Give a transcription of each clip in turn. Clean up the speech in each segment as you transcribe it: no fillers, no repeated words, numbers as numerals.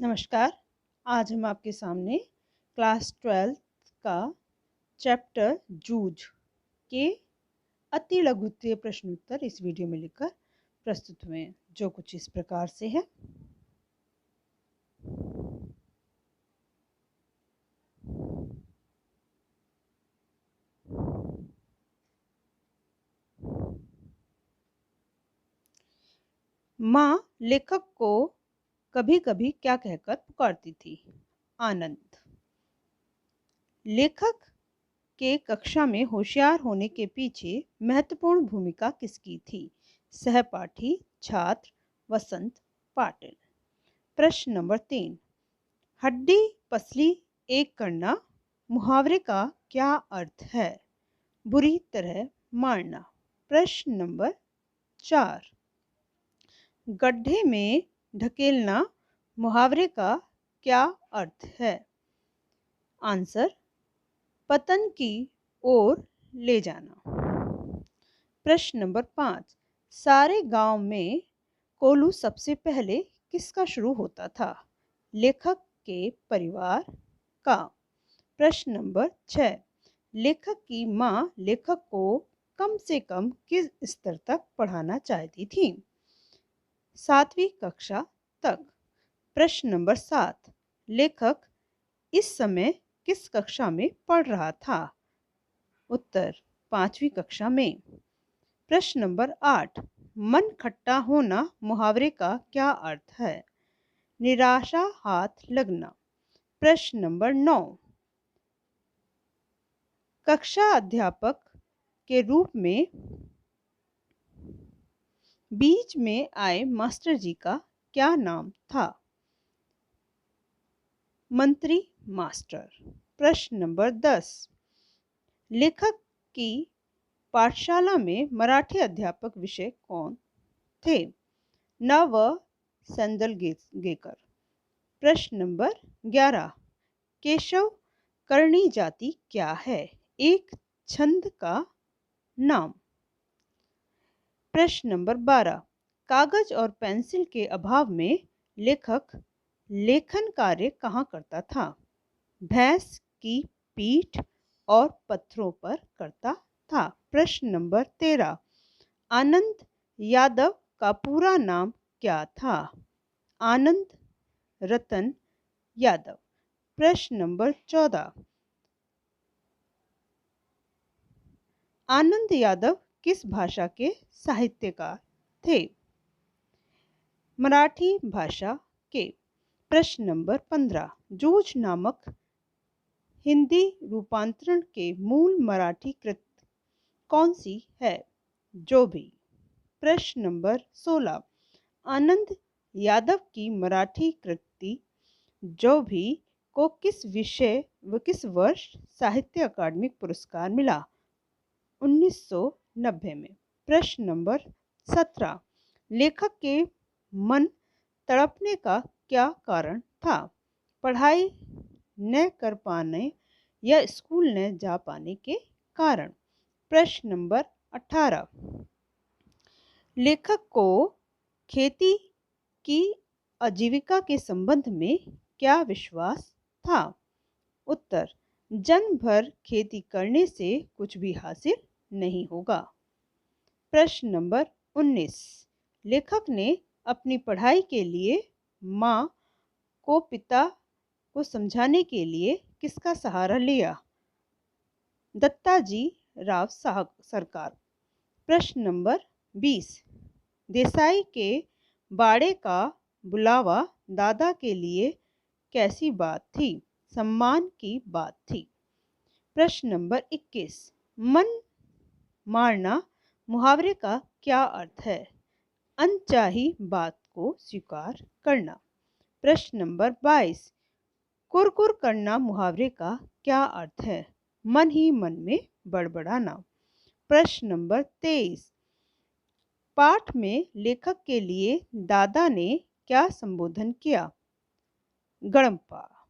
नमस्कार। आज हम आपके सामने क्लास 12th का चैप्टर जूझ के अति लघुत्तरीय प्रश्नोत्तर इस वीडियो में लेकर प्रस्तुत हुए हैं, जो कुछ इस प्रकार से है। माँ लेखक को कभी-कभी क्या कहकर पुकारती थी? आनंद। लेखक के कक्षा में होशियार होने के पीछे महत्वपूर्ण भूमिका किसकी थी? सहपाठी, छात्र, वसंत, पाटिल। प्रश्न नंबर 3, हड्डी पसली एक करना मुहावरे का क्या अर्थ है? बुरी तरह मारना। प्रश्न नंबर 4, गड्ढे में ढकेलना मुहावरे का क्या अर्थ है? आंसर, पतन की ओर ले जाना। प्रश्न नंबर 5, सारे गांव में कोल्हू सबसे पहले किसका शुरू होता था? लेखक के परिवार का। प्रश्न नंबर 6, लेखक की माँ लेखक को कम से कम किस स्तर तक पढ़ाना चाहती थी? 7वीं कक्षा तक। प्रश्न नंबर 7, लेखक इस समय किस कक्षा में पढ़ रहा था? उत्तर, 5वीं कक्षा में। प्रश्न नंबर 8, मन खट्टा होना मुहावरे का क्या अर्थ है? निराशा हाथ लगना। प्रश्न नंबर 9, कक्षा अध्यापक के रूप में बीच में आए मास्टर जी का क्या नाम था? मंत्री मास्टर। प्रश्न नंबर 10, लेखक की पाठशाला में मराठी अध्यापक विषय कौन थे? न व सेंदलगेकर। प्रश्न नंबर 11, केशव करणी जाति क्या है? एक छंद का नाम। प्रश्न नंबर 12, कागज और पेंसिल के अभाव में लेखक लेखन कार्य कहाँ करता था? भैंस की पीठ और पत्थरों पर करता था। प्रश्न नंबर 13, आनंद यादव का पूरा नाम क्या था? आनंद रतन यादव। प्रश्न नंबर 14, आनंद यादव किस भाषा के साहित्यकार थे? मराठी भाषा के। प्रश्न नंबर 15, जूझ नामक हिंदी रूपांतरण के मूल मराठी कृति कौन सी है? जो भी। प्रश्न नंबर 16, आनंद यादव की मराठी कृति जो भी को किस विषय व किस वर्ष साहित्य अकादमी पुरस्कार मिला? 1990 में। प्रश्न नंबर 17, लेखक के मन तड़पने का क्या कारण था? पढ़ाई न कर पाने या स्कूल न जा पाने के कारण। प्रश्न नंबर 18, लेखक को खेती की आजीविका के संबंध में क्या विश्वास था? उत्तर, जन्म भर खेती करने से कुछ भी हासिल नहीं होगा। प्रश्न नंबर 19, लेखक ने अपनी पढ़ाई के लिए माँ को पिता को समझाने के लिए किसका सहारा लिया? दत्ताजी राव सरकार। प्रश्न नंबर 20, देसाई के बाड़े का बुलावा दादा के लिए कैसी बात थी? सम्मान की बात थी। प्रश्न नंबर 21, मन मारना मुहावरे का क्या अर्थ है? अनचाही बात को स्वीकार करना। प्रश्न नंबर 22, कुरकुर करना मुहावरे का क्या अर्थ है? मन ही मन में बड़बड़ाना। प्रश्न नंबर 23, पाठ में लेखक के लिए दादा ने क्या संबोधन किया? गड़म्पा।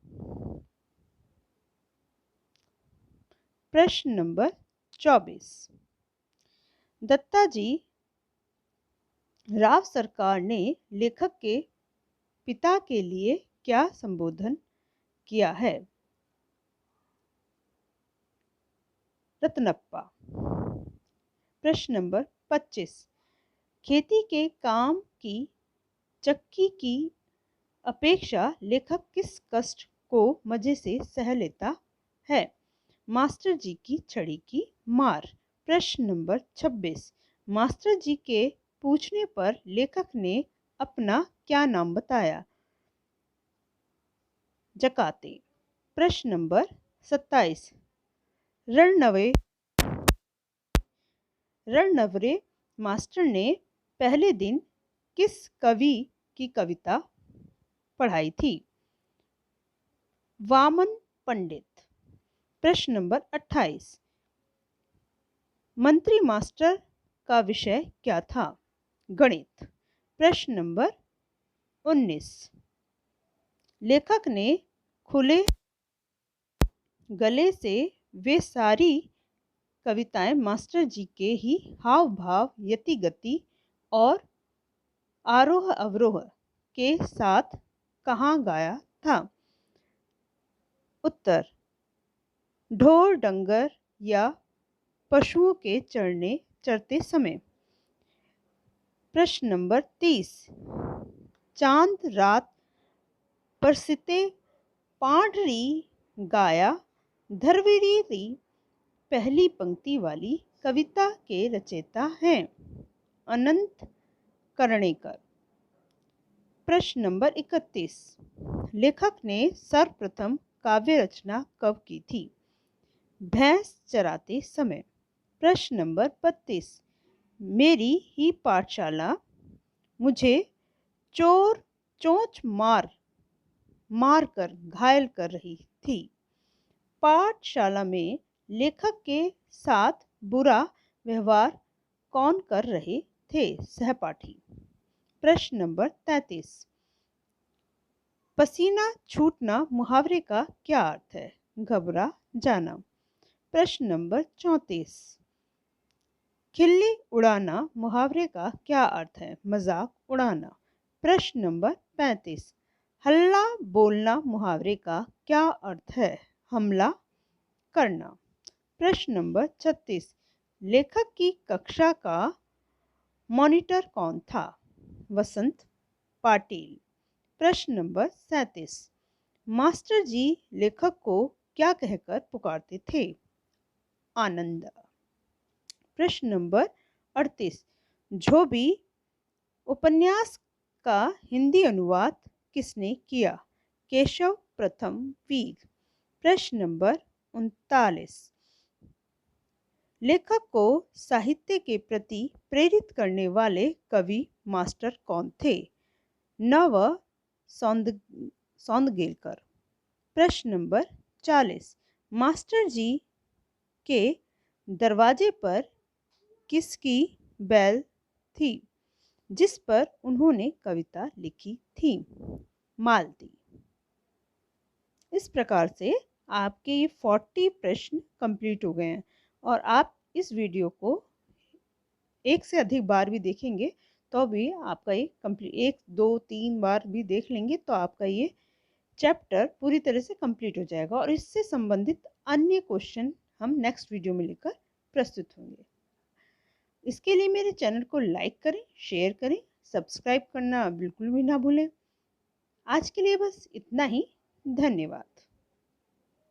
प्रश्न नंबर 24, दत्ताजी राव सरकार ने लेखक के पिता के लिए क्या संबोधन किया है? रत्नप्पा। प्रश्न नंबर 25, खेती के काम की चक्की की अपेक्षा लेखक किस कष्ट को मजे से सह लेता है? मास्टर जी की छड़ी की मार। प्रश्न नंबर 26, मास्टर जी के पूछने पर लेखक ने अपना क्या नाम बताया? जकाते। प्रश्न नंबर 27, रणनवे रणनवरे मास्टर ने पहले दिन किस कवि की कविता पढ़ाई थी? वामन पंडित। प्रश्न नंबर 28, मंत्री मास्टर का विषय क्या था? गणित। प्रश्न नंबर 19, लेखक ने खुले गले से वे सारी कविताएं मास्टर जी के ही हाव भाव, यति गति और आरोह अवरोह के साथ कहाँ गाया था? उत्तर, ढोर डंगर या पशुओं के चरते समय। प्रश्न नंबर 30, चांद रात परसिते पांढरी गाया धरवीरी पहली पंक्ति वाली कविता के रचयिता हैं? अनंत कर्णेकर। प्रश्न नंबर 31, लेखक ने सर्वप्रथम काव्य रचना कब की थी? भैंस चराते समय। प्रश्न नंबर 32, मेरी ही पाठशाला मुझे चोर चोंच मार कर घायल कर रही थी। पाठशाला में लेखक के साथ बुरा व्यवहार कौन कर रहे थे? सहपाठी। प्रश्न नंबर 33, पसीना छूटना मुहावरे का क्या अर्थ है? घबरा जाना। प्रश्न नंबर 34, खिल्ली उड़ाना मुहावरे का क्या अर्थ है? मजाक उड़ाना। प्रश्न नंबर 35, हल्ला बोलना मुहावरे का क्या अर्थ है? हमला करना। प्रश्न नंबर 36, लेखक की कक्षा का मॉनिटर कौन था? वसंत पाटिल। प्रश्न नंबर 37, मास्टर जी लेखक को क्या कहकर पुकारते थे? आनंद। प्रश्न नंबर 38, झोबी उपन्यास का हिंदी अनुवाद किसने किया? केशव प्रथम वीर। प्रश्न नंबर 39, लेखक को साहित्य के प्रति प्रेरित करने वाले कवि मास्टर कौन थे? नव सौंदगेलकर। प्रश्न नंबर 40, मास्टर जी के दरवाजे पर किसकी बैल थी जिस पर उन्होंने कविता लिखी थी? मालती। इस प्रकार से आपके ये 40 प्रश्न कंप्लीट हो गए हैं और आप इस वीडियो को एक से अधिक बार भी देखेंगे तो भी आपका ये कंप्लीट, 1 2 3 बार भी देख लेंगे तो आपका ये चैप्टर पूरी तरह से कंप्लीट हो जाएगा और इससे संबंधित अन्य क्वेश्चन हम नेक्स्ट वीडियो में लेकर प्रस्तुत होंगे। इसके लिए मेरे चैनल को लाइक करें, शेयर करें, सब्सक्राइब करना बिल्कुल भी ना भूलें। आज के लिए बस इतना ही। धन्यवाद।